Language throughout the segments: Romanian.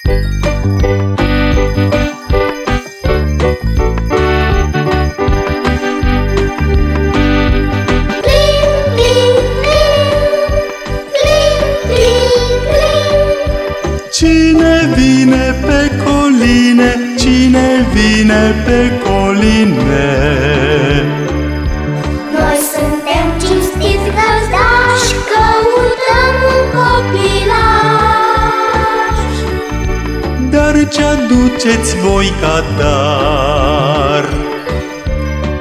Cine vine pe coline? Cine vine pe coline? Noi suntem cinstiți găzdași, căutăm un copilaș. Dar ce aduceți voi ca dar?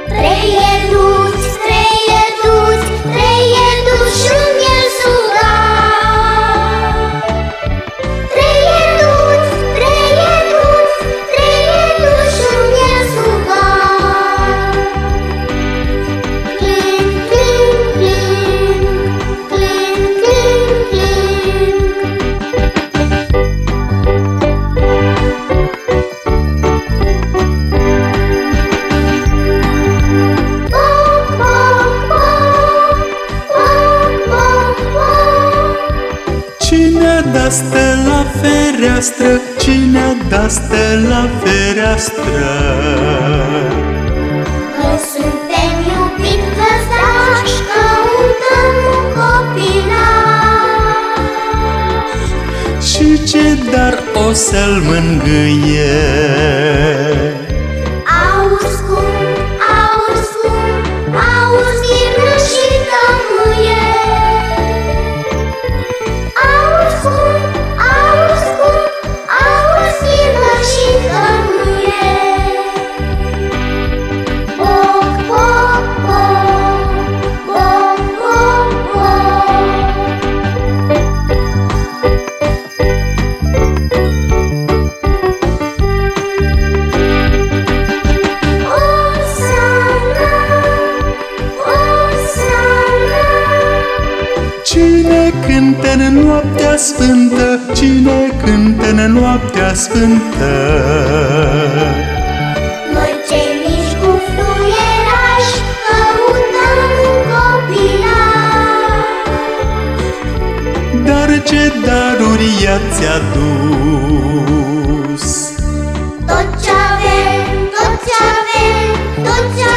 Trei ieduți, trei ieduți, trei ieduși și un miel sudat. Trei ieduți, trei ieduți, trei ieduși și un miel sudat. Clin, clin, clin, clin, clin, clin. Cine-a dat stă la fereastră? Cine-a dat stă la fereastră? Noi suntem iubit găzdași, căutăm un copilaș. Și ce dar o să-l mângâie? Auzi cum, auzi cum, auzi virnă și tămâie. Auzi cum, auzi cum, auzi virnă și tămâie. Boc, boc, boc, boc, boc, boc. Cine cântă în noaptea sfântă? Cine cântă în noaptea sfântă? Noi cei mici cu fluierași căutăm un copilaș. Dar ce daruri i-ați adus? Tot ce avem, tot ce avem, tot ce